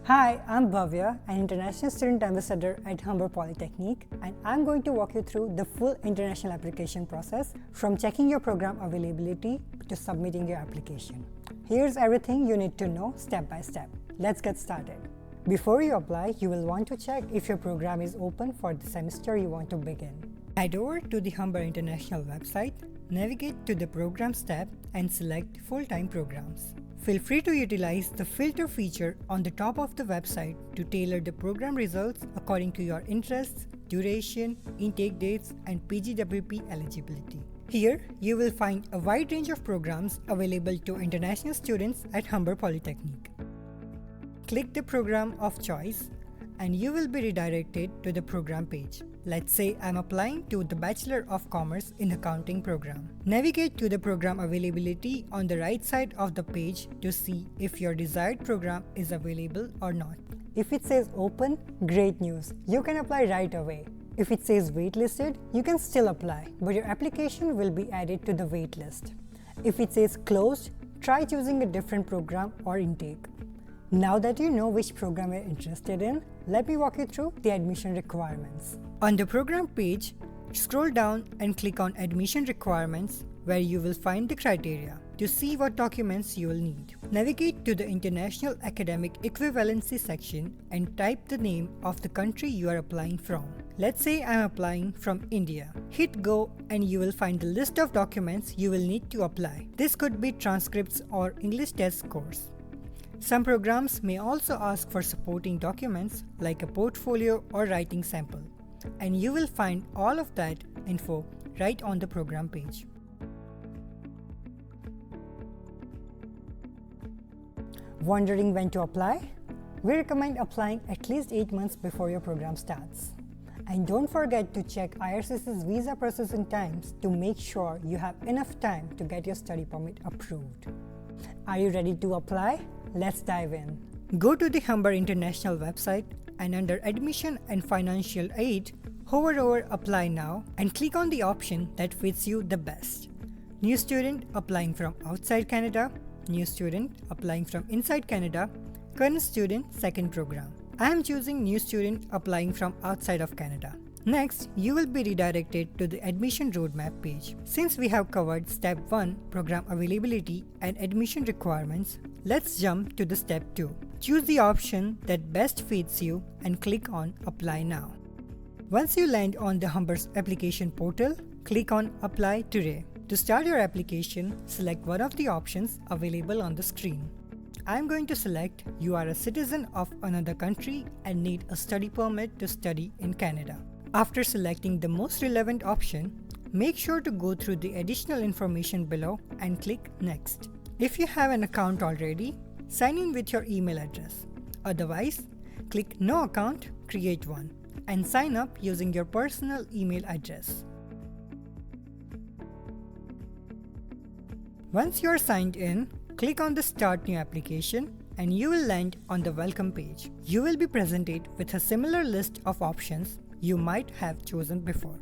Hi, I'm Bhavya, an international student ambassador at Humber Polytechnic, and I'm going to walk you through the full international application process from checking your program availability to submitting your application. Here's everything you need to know step by step. Let's get started. Before you apply, you will want to check if your program is open for the semester you want to begin. Head over to the Humber International website, navigate to the Programs tab, and select Full-Time Programs. Feel free to utilize the filter feature on the top of the website to tailor the program results according to your interests, duration, intake dates, and PGWP eligibility. Here, you will find a wide range of programs available to international students at Humber Polytechnic. Click the program of choice and you will be redirected to the program page. Let's say I'm applying to the Bachelor of Commerce in Accounting program. Navigate to the program availability on the right side of the page to see if your desired program is available or not. If it says open, great news, you can apply right away. If it says waitlisted, you can still apply, but your application will be added to the waitlist. If it says closed, try choosing a different program or intake. Now that you know which program you're interested in, let me walk you through the admission requirements. On the program page, scroll down and click on Admission Requirements, where you will find the criteria to see what documents you will need. Navigate to the International Academic Equivalency section and type the name of the country you are applying from. Let's say I'm applying from India. Hit go and you will find the list of documents you will need to apply. This could be transcripts or English test scores. Some programs may also ask for supporting documents like a portfolio or writing sample, and you will find all of that info right on the program page. Wondering when to apply? We recommend applying at least 8 months before your program starts. And don't forget to check IRCC's visa processing times to make sure you have enough time to get your study permit approved. Are you ready to apply? Let's dive in. Go to the Humber International website and under Admission and Financial Aid, hover over Apply Now and click on the option that fits you the best. New student applying from outside Canada, new student applying from inside Canada, current student second program. I am choosing new student applying from outside of Canada. Next, you will be redirected to the admission roadmap page. Since we have covered step 1, program availability and admission requirements, let's jump to the step 2. Choose the option that best fits you and click on Apply Now. Once you land on the Humber's application portal, click on Apply Today. To start your application, select one of the options available on the screen. I am going to select you are a citizen of another country and need a study permit to study in Canada. After selecting the most relevant option, make sure to go through the additional information below and click Next. If you have an account already, sign in with your email address. Otherwise, click No Account, Create One, and sign up using your personal email address. Once you are signed in, click on the Start New Application and you will land on the Welcome page. You will be presented with a similar list of options you might have chosen before.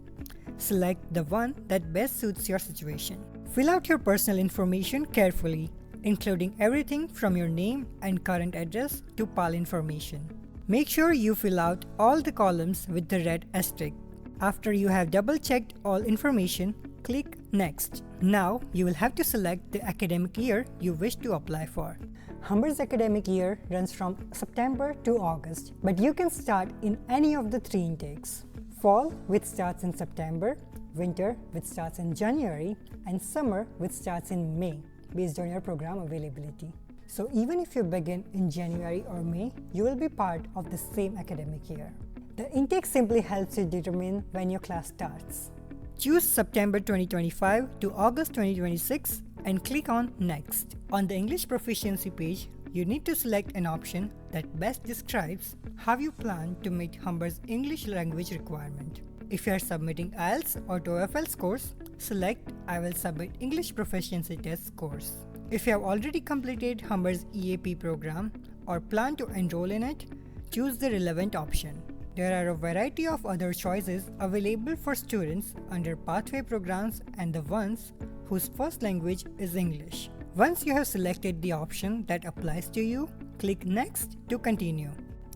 Select the one that best suits your situation. Fill out your personal information carefully, including everything from your name and current address to PAL information. Make sure you fill out all the columns with the red asterisk. After you have double-checked all information, click Next. Now, you will have to select the academic year you wish to apply for. Humber's academic year runs from September to August, but you can start in any of the 3 intakes. Fall, which starts in September, winter, which starts in January, and summer, which starts in May, based on your program availability. So even if you begin in January or May, you will be part of the same academic year. The intake simply helps you determine when your class starts. Choose September 2025 to August 2026 and click on Next. On the English proficiency page, you need to select an option that best describes how you plan to meet Humber's English language requirement. If you are submitting IELTS or TOEFL scores, select I will submit English proficiency test scores. If you have already completed Humber's EAP program or plan to enroll in it, choose the relevant option. There are a variety of other choices available for students under pathway programs and the ones whose first language is English. Once you have selected the option that applies to you, click Next to continue.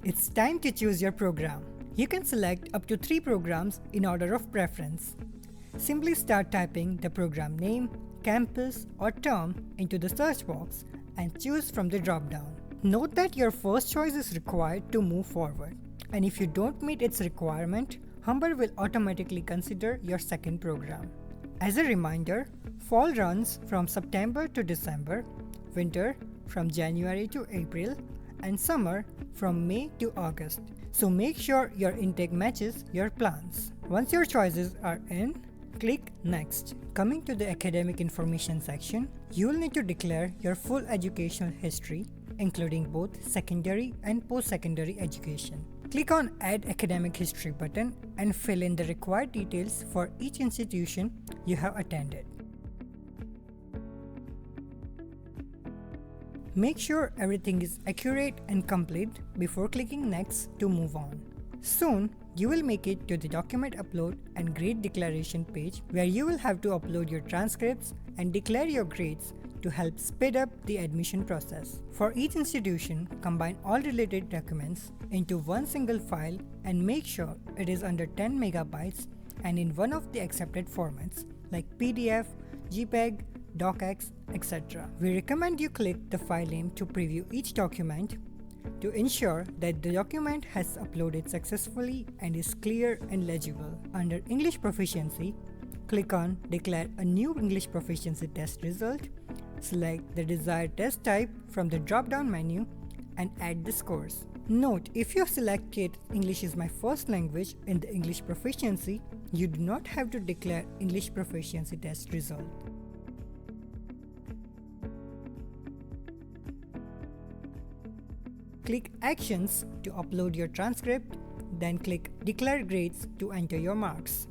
It's time to choose your program. You can select up to 3 programs in order of preference. Simply start typing the program name, campus, or term into the search box and choose from the drop-down. Note that your first choice is required to move forward, and if you don't meet its requirement, Humber will automatically consider your second program. As a reminder, fall runs from September to December, winter from January to April, and summer from May to August. So make sure your intake matches your plans. Once your choices are in, click Next. Coming to the academic information section, you will need to declare your full educational history, including both secondary and post-secondary education. Click on Add Academic History button and fill in the required details for each institution you have attended. Make sure everything is accurate and complete before clicking Next to move on. Soon, you will make it to the document upload and grade declaration page where you will have to upload your transcripts and declare your grades to help speed up the admission process. For each institution, combine all related documents into one single file and make sure it is under 10 megabytes and in one of the accepted formats like PDF, JPEG, DocX, etc. We recommend you click the file name to preview each document to ensure that the document has uploaded successfully and is clear and legible. Under English Proficiency, click on Declare a new English Proficiency test result, select the desired test type from the drop-down menu and add the scores. Note, if you have selected English is my first language in the English Proficiency, you do not have to declare English Proficiency test result. Click Actions to upload your transcript, then click Declare Grades to enter your marks.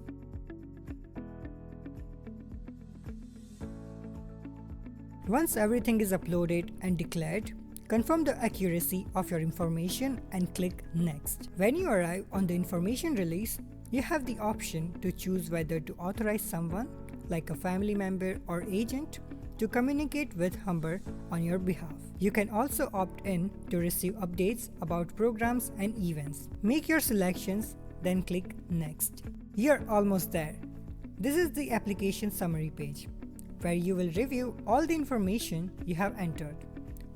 Once everything is uploaded and declared, confirm the accuracy of your information and click Next. When you arrive on the information release, you have the option to choose whether to authorize someone, like a family member or agent, to communicate with Humber on your behalf. You can also opt in to receive updates about programs and events. Make your selections, then click Next. You're almost there. This is the application summary page, where you will review all the information you have entered,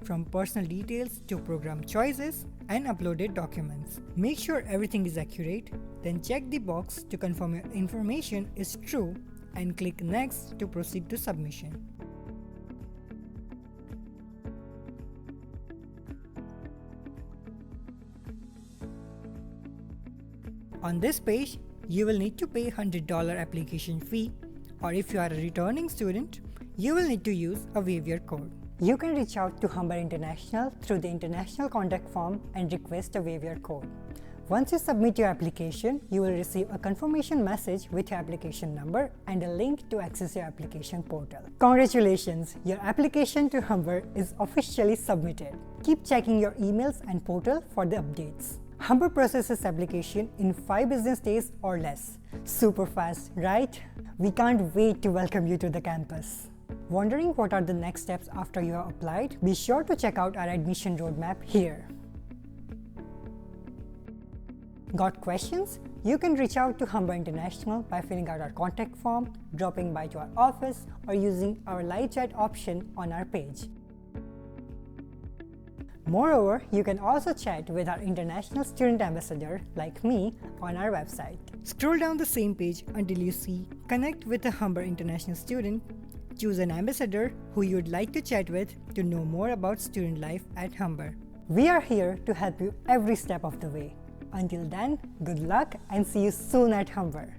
from personal details to program choices and uploaded documents. Make sure everything is accurate, then check the box to confirm your information is true and click Next to proceed to submission. On this page, you will need to pay $100 application fee, or if you are a returning student, you will need to use a waiver code. You can reach out to Humber International through the international contact form and request a waiver code. Once you submit your application, you will receive a confirmation message with your application number and a link to access your application portal. Congratulations! Your application to Humber is officially submitted. Keep checking your emails and portal for the updates. Humber processes application in 5 business days or less. Super fast, right? We can't wait to welcome you to the campus. Wondering what are the next steps after you have applied? Be sure to check out our admission roadmap here. Got questions? You can reach out to Humber International by filling out our contact form, dropping by to our office, or using our live chat option on our page. Moreover, you can also chat with our international student ambassador, like me, on our website. Scroll down the same page until you see Connect with a Humber International Student. Choose an ambassador who you would like to chat with to know more about student life at Humber. We are here to help you every step of the way. Until then, good luck and see you soon at Humber.